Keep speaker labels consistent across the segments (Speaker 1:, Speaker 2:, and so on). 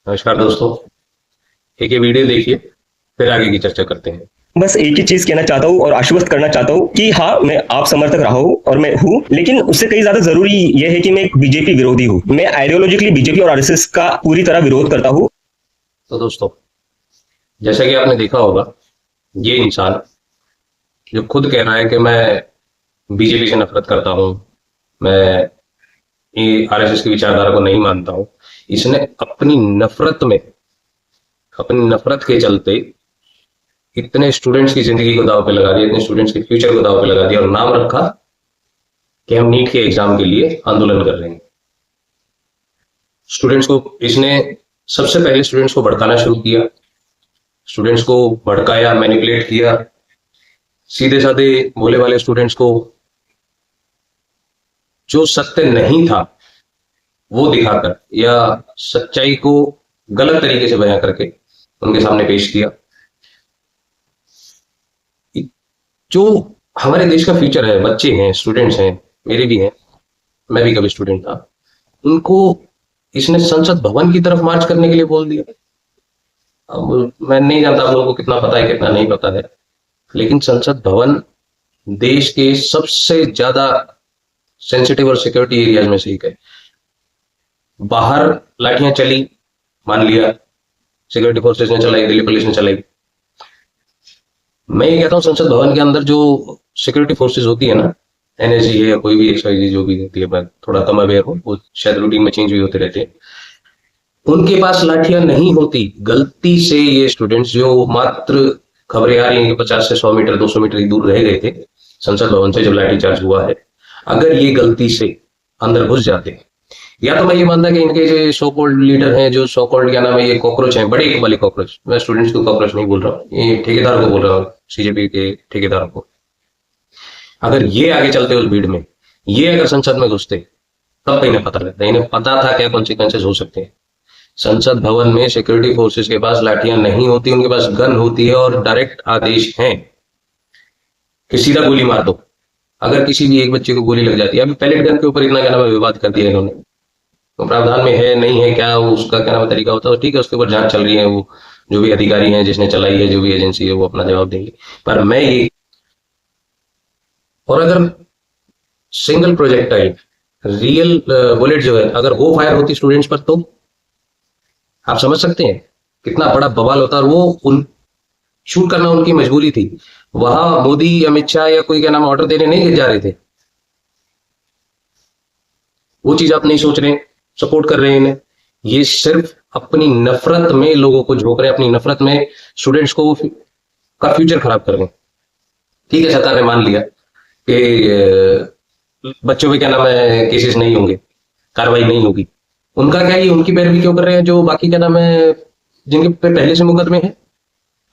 Speaker 1: नमस्कार दोस्तों। एक ये वीडियो देखिए, फिर आगे की चर्चा करते हैं।
Speaker 2: बस एक ही चीज कहना चाहता हूँ और आश्वस्त करना चाहता हूँ कि हाँ, मैं आप समर्थक रहा हूँ और मैं हूँ, लेकिन उससे कहीं ज्यादा जरूरी यह है कि मैं एक बीजेपी विरोधी हूँ। मैं आइडियोलॉजिकली बीजेपी और आरएसएस का पूरी तरह विरोध करता हूँ।
Speaker 1: तो दोस्तों, जैसा कि आपने देखा होगा, ये इंसान जो खुद कह रहा है कि मैं बीजेपी से नफरत करता हूँ, मैं ये आरएसएस की विचारधारा को नहीं मानता हूँ, इसने अपनी नफरत के चलते इतने स्टूडेंट्स की जिंदगी को दाव पे लगा दिया, इतने स्टूडेंट्स के फ्यूचर को दाव पे लगा दिया और नाम रखा कि हम नीट के एग्जाम के लिए आंदोलन कर रहे हैं। स्टूडेंट्स को इसने सबसे पहले स्टूडेंट्स को भड़काना शुरू किया, स्टूडेंट्स को भड़काया, मैनिपुलेट किया, सीधे साधे भोले वाले स्टूडेंट्स को जो सत्य नहीं था वो दिखाकर या सच्चाई को गलत तरीके से बयां करके उनके सामने पेश किया। जो हमारे देश का फ्यूचर है, बच्चे हैं, स्टूडेंट्स हैं, मेरे भी हैं, मैं भी कभी स्टूडेंट था, उनको इसने संसद भवन की तरफ मार्च करने के लिए बोल दिया। अब मैं नहीं जानता आप लोगों को कितना पता है कितना नहीं पता है, लेकिन संसद भवन देश के सबसे ज्यादा सेंसिटिव और सिक्योरिटी एरियाज में से एक है। बाहर लाठियां चली, मान लिया सिक्योरिटी फोर्सेस ने चलाई, दिल्ली पुलिस ने चलाई। मैं ये कहता हूँ संसद भवन के अंदर जो सिक्योरिटी फोर्सेस होती है ना, एनएसजी है या कोई भी एक्सवाईजी जो भी होती है, मैं थोड़ा कम अवेयर हूँ, वो शायद रूटीन में चेंज भी होते रहते हैं, उनके पास लाठियां नहीं होती। गलती से ये स्टूडेंट्स जो मात्र खबरें आ रही हैं कि 50 से 100 मीटर 200 मीटर ही दूर रह गए थे संसद भवन से जब लाठीचार्ज हुआ है, अगर ये गलती से अंदर घुस जाते, या तो मैं ये मानता कि इनके जो सो कॉल्ड लीडर हैं, जो सो कॉल्ड क्या नाम है, ये कॉकरोच हैं, बड़े वाले कॉकरोच, मैं स्टूडेंट्स को कॉकरोच नहीं बोल रहा हूँ, ये ठेकेदार को बोल रहा हूँ, सीजेपी के ठेकेदारों को, अगर ये आगे चलते उस भीड़ में, ये अगर संसद में घुसते, तब इन्हें पता लगता, इन्हें पता था क्या कॉन्सिक्वेंसेज हो सकते हैं। संसद भवन में सिक्योरिटी फोर्सेस के पास लाठियां नहीं होती, उनके पास गन होती है और डायरेक्ट आदेश है कि सीधा गोली मार दो। अगर किसी भी एक बच्चे को गोली लग जाती है, अभी पैलेट गन के ऊपर इतना क्या नाम है विवाद कर दिया इन्होंने, तो प्रावधान में है नहीं है क्या, उसका क्या नाम तरीका होता है, ठीक है, उसके ऊपर जांच चल रही है, वो जो भी अधिकारी हैं जिसने चलाई है, जो भी एजेंसी है, वो अपना जवाब देंगे। पर मैं ये, और अगर सिंगल प्रोजेक्टाइल रियल बुलेट जो है अगर वो फायर होती स्टूडेंट्स पर, तो आप समझ सकते हैं कितना बड़ा बवाल होता है। और वो उन शूट करना उनकी मजबूरी थी, वहां मोदी अमित शाह या कोई क्या नाम ऑर्डर देने नहीं जा रहे थे। वो चीज आप नहीं सोच रहे, सपोर्ट कर रहे हैं इन्हें, ये सिर्फ अपनी नफरत में लोगों को झोंक रहे हैं, अपनी नफरत में स्टूडेंट्स को का फ्यूचर खराब कर रहे हैं। ठीक है, सरकार ने मान लिया कि बच्चों पे क्या नाम है केसेस नहीं होंगे, कार्रवाई नहीं होगी, उनका क्या, ये उनकी पैरवी क्यों कर रहे हैं जो बाकी क्या नाम है जिनके पे पहले से मुकदमे हैं।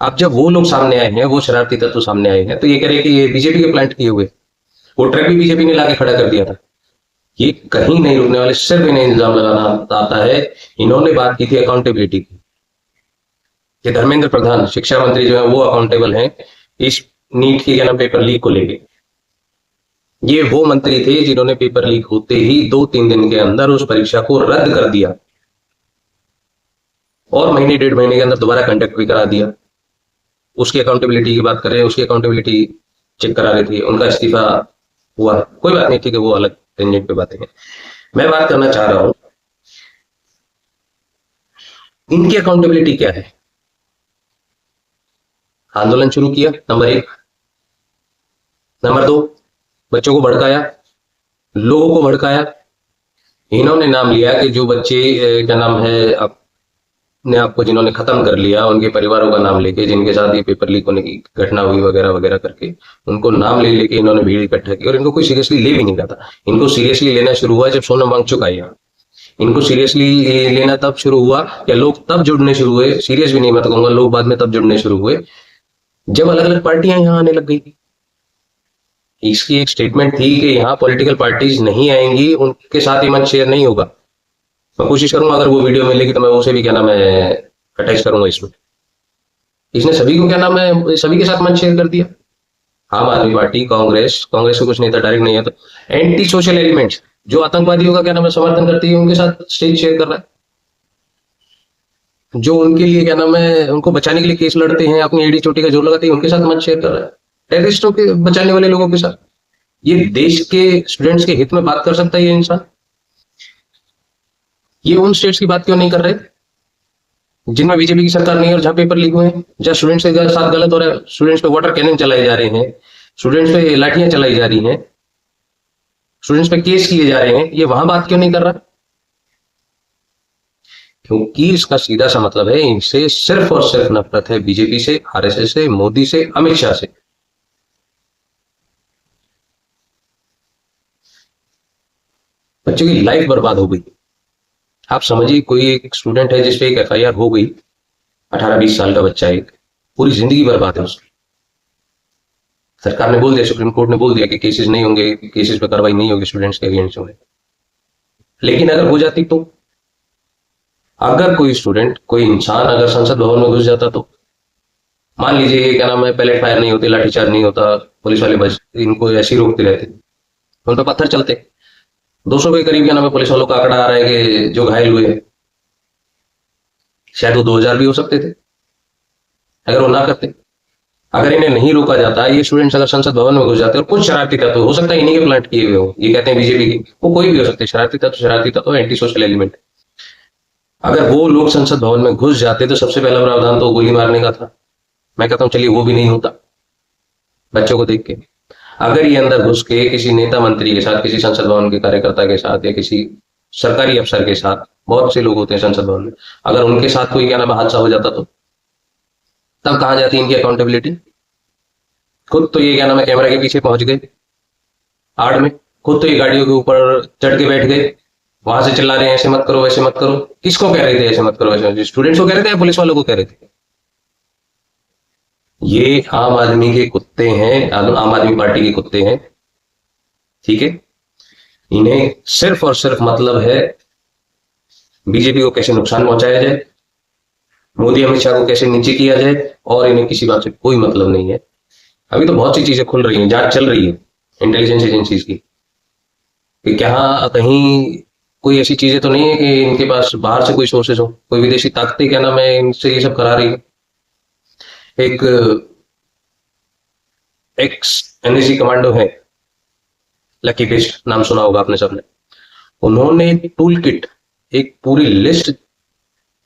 Speaker 1: अब जब वो लोग सामने आए हैं, वो शरारती तत्व सामने आए हैं, तो ये कह रहे हैं कि ये बीजेपी के प्लांट किए हुए, वो ट्रक भी बीजेपी ने लाके खड़ा कर दिया था। ये कहीं नहीं रुकने वाले, सिर्फ इन्हें इल्जाम लगाना आता है। इन्होंने बात की थी अकाउंटेबिलिटी की, कि धर्मेंद्र प्रधान शिक्षा मंत्री जो है वो अकाउंटेबल हैं इस नीट के क्या नाम पेपर लीक को लेके। ये वो मंत्री थे जिन्होंने पेपर लीक होते ही 2-3 दिन के अंदर उस परीक्षा को रद्द कर दिया और महीने 1.5 महीने के अंदर दोबारा कंडक्ट भी करा दिया। उसकी अकाउंटेबिलिटी की बात कर रहे हैं, उसकी अकाउंटेबिलिटी चेक करा रहे थे, उनका इस्तीफा हुआ, कोई बात नहीं, ठीक है, वो अलग टेंजेंट पे बातें हैं। मैं बात करना चाह रहा हूं इनकी अकाउंटेबिलिटी क्या है। आंदोलन शुरू किया, नंबर 1। नंबर 2, बच्चों को भड़काया, लोगों को भड़काया। इन्होंने नाम लिया कि जो बच्चे क्या नाम है अपने आप को जिन्होंने खत्म कर लिया, उनके परिवारों का नाम लेके, जिनके साथ ये पेपर लीक होने की घटना हुई वगैरह वगैरह करके, उनको नाम ले लेके इन्होंने भीड़ इकट्ठा की और इनको कोई सीरियसली ले भी नहीं रहा था। इनको सीरियसली लेना शुरू हुआ जब सोनम वांगचुक आई यहाँ। इनको सीरियसली लेना तब शुरू हुआ, या लोग तब जुड़ने शुरू हुए, सीरियस भी नहीं मैं तो कहूंगा, लोग बाद में तब जुड़ने शुरू हुए जब अलग अलग पार्टियां यहाँ आने लग गई थी। इसकी एक स्टेटमेंट थी कि यहाँ पॉलिटिकल पार्टीज नहीं आएंगी, उनके साथ ही मंच शेयर नहीं होगा। मैं कोशिश करूंगा अगर वो वीडियो मिलेगी तो मैं उसे भी क्या नाम है अटैच करूंगा इसमें। इसने सभी को क्या नाम है सभी के साथ मंच शेयर कर दिया। आम आदमी पार्टी, कांग्रेस, कांग्रेस को कुछ नहीं था, डायरेक्ट नहीं है, तो एंटी सोशल एलिमेंट्स जो आतंकवादियों का क्या नाम है समर्थन करती है, उनके साथ स्टेज शेयर कर रहा है। जो उनके लिए क्या नाम है, उनको बचाने के लिए केस लड़ते हैं, अपनी एडी चोटी का जोर लगाते हैं, उनके साथ मंच शेयर कर रहा है, टेररिस्टों के बचाने वाले लोगों के साथ। ये देश के स्टूडेंट्स के हित में बात कर सकता है ये इंसान? ये उन स्टेट्स की बात क्यों नहीं कर रहे जिनमें बीजेपी की सरकार नहीं है और जहां पेपर लीक हुए हैं, जहां स्टूडेंट्स के साथ गलत हो रहा है, स्टूडेंट्स पे वाटर कैनन चलाए जा रहे हैं, स्टूडेंट्स पे लाठियां चलाई जा रही हैं, स्टूडेंट्स पे केस किए जा रहे हैं, ये वहां बात क्यों नहीं कर रहा? क्योंकि इसका सीधा सा मतलब है, इनसे सिर्फ और सिर्फ नफरत है बीजेपी से, आरएसएस से, मोदी से, अमित शाह से। बच्चों की लाइफ बर्बाद हो गई। आप समझिए, कोई एक स्टूडेंट है जिसपे एक एफआईआर हो गई, 18-20 साल का बच्चा, एक पूरी जिंदगी बर्बाद है उसकी। सरकार ने बोल दिया, सुप्रीम कोर्ट ने बोल दिया कि केसेस नहीं होंगे, केसेस पे कार्रवाई नहीं होगी स्टूडेंट्स के अगेंस्ट में। लेकिन अगर हो जाती तो, अगर कोई स्टूडेंट, कोई इंसान अगर संसद भवन में घुस जाता तो, मान लीजिए क्या नाम है, पैलेट फायर नहीं होती, लाठीचार्ज नहीं होता, पुलिस वाले बस इनको ऐसे ही रोकते रहते, उन पर पत्थर चलते, 200 के करीब क्या नाम है पुलिस वालों का आंकड़ा आ रहा है कि जो घायल हुए, शायद वो 2000 भी हो सकते थे अगर वो ना करते। अगर इन्हें नहीं रोका जाता, ये स्टूडेंट्स अगर संसद भवन में घुस जाते और कुछ शरारती तत्व, हो सकता है इन्हीं के प्लांट किए हुए हो, ये कहते हैं बीजेपी की, वो कोई भी हो सकते, शरारती तत्व, एंटी सोशल एलिमेंट, अगर वो लोग संसद भवन में घुस जाते तो सबसे पहला प्रावधान तो गोली मारने का था। मैं कहता हूं चलिए वो भी नहीं होता बच्चों को देख के। अगर ये अंदर घुस के किसी नेता मंत्री के साथ, किसी संसद भवन के कार्यकर्ता के साथ, या किसी सरकारी अफसर के साथ, बहुत से लोग होते हैं संसद भवन में, अगर उनके साथ कोई क्या नाम हादसा हो जाता तो तब कहां जाती इनकी अकाउंटेबिलिटी? खुद तो ये क्या नाम है कैमरा के पीछे पहुंच गए आड़ में, खुद तो ये गाड़ियों के ऊपर चढ़ के बैठ गए, वहां से चिल्ला रहे हैं ऐसे मत करो वैसे मत करो। किसको कह रहे थे ऐसे मत करो वैसे? स्टूडेंट्स को कह रहे थे या पुलिस वालों को कह रहे थे? ये आम आदमी के कुत्ते हैं, आम आदमी पार्टी के कुत्ते हैं, ठीक है। इन्हें सिर्फ और सिर्फ मतलब है बीजेपी को कैसे नुकसान पहुंचाया जाए, मोदी अमित शाह को कैसे नीचे किया जाए, और इन्हें किसी बात से कोई मतलब नहीं है। अभी तो बहुत सी चीजें खुल रही हैं, जांच चल रही है इंटेलिजेंस एजेंसीज की, कि क्या कहीं कोई ऐसी चीजें तो नहीं है कि इनके पास बाहर से कोई सोर्सेज हो, कोई विदेशी ताकतें क्या नाम है इनसे ये सब करा रही है। एक एक्स एनएसजी कमांडो है, लकी बेस्ट, नाम सुना होगा आपने सबने, उन्होंने टूल किट, एक पूरी लिस्ट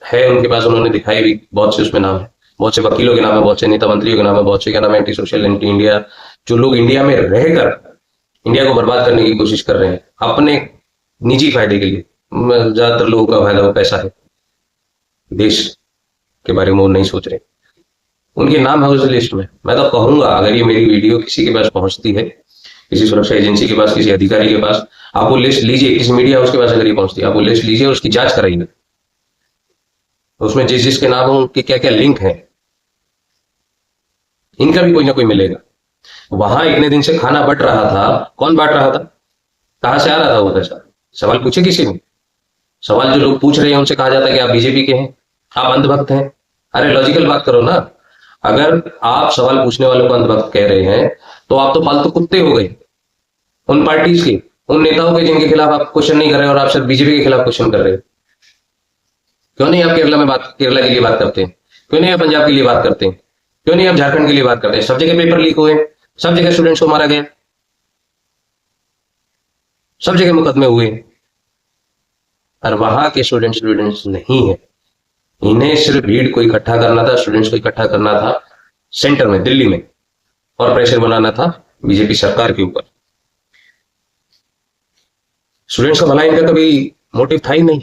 Speaker 1: है उनके पास, उन्होंने दिखाई भी, बहुत से उसमें नाम है, बहुत से वकीलों के नाम है, बहुत से नेता मंत्रियों के नाम है, बहुत से क्या नाम है एंटी सोशल, एंटी इंडिया, जो लोग इंडिया में रहकर इंडिया को बर्बाद करने की कोशिश कर रहे हैं अपने निजी फायदे के लिए। ज्यादातर लोगों का फायदा वो पैसा है, देश के बारे में वो नहीं सोच रहे। उनके नाम है उस लिस्ट में। मैं तो कहूंगा अगर ये मेरी वीडियो किसी के पास पहुंचती है, किसी सुरक्षा एजेंसी के पास, किसी अधिकारी के पास, आप वो लिस्ट लीजिए, किसी मीडिया हाउस के पास अगर ये पहुंचती है, आप वो लिस्ट लीजिए और उसकी जांच कराइए, उसमें जिस जिसके नाम हो उनके क्या क्या लिंक है, इनका भी कोई ना कोई मिलेगा। वहां इतने दिन से खाना बट रहा था, कौन बांट रहा था, कहां से आ रहा था वो पैसा? सवाल पूछे किसी ने? सवाल जो लोग पूछ रहे हैं उनसे कहा जाता है कि आप बीजेपी के हैं, आप अंधभक्त हैं। अरे लॉजिकल बात करो ना। अगर आप सवाल पूछने वालों को अंधभक्त कह रहे हैं तो आप तो पालतू कुत्ते हो गए उन पार्टीज के, उन नेताओं के जिनके खिलाफ आप क्वेश्चन नहीं कर रहे, और आप सिर्फ बीजेपी के खिलाफ क्वेश्चन कर रहे हैं। क्यों नहीं आप केरला के लिए बात करते हैं? क्यों नहीं आप पंजाब के लिए बात करते हैं? क्यों नहीं आप झारखंड के लिए बात करते हैं? सब जगह पेपर लीक हुए, सब जगह स्टूडेंट्स को मारा गया, सब जगह मुकदमे हुए, और वहां के स्टूडेंट्स नहीं है। इन्हें सिर्फ भीड़ को इकट्ठा करना था, स्टूडेंट्स को इकट्ठा करना था सेंटर में, दिल्ली में, और प्रेशर बनाना था बीजेपी सरकार के ऊपर। स्टूडेंट्स का भला इनका कभी मोटिव था ही नहीं।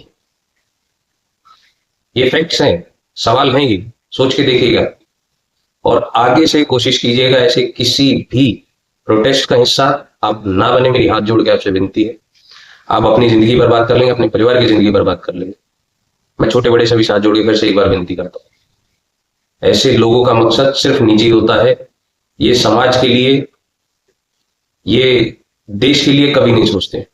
Speaker 1: ये फैक्ट्स हैं, सवाल नहीं, सोच के देखिएगा और आगे से कोशिश कीजिएगा ऐसे किसी भी प्रोटेस्ट का हिस्सा आप ना बने। मेरी हाथ जोड़ के आपसे विनती है, आप अपनी जिंदगी बर्बाद कर लेंगे, अपने परिवार की जिंदगी बर्बाद कर लेंगे। मैं छोटे बड़े सभी हाथ जोड़ के फिर से एक बार विनती करता हूं, ऐसे लोगों का मकसद सिर्फ निजी होता है, ये समाज के लिए, ये देश के लिए कभी नहीं सोचते।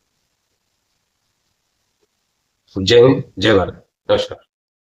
Speaker 1: जय हिंद, जय भारत, नमस्कार।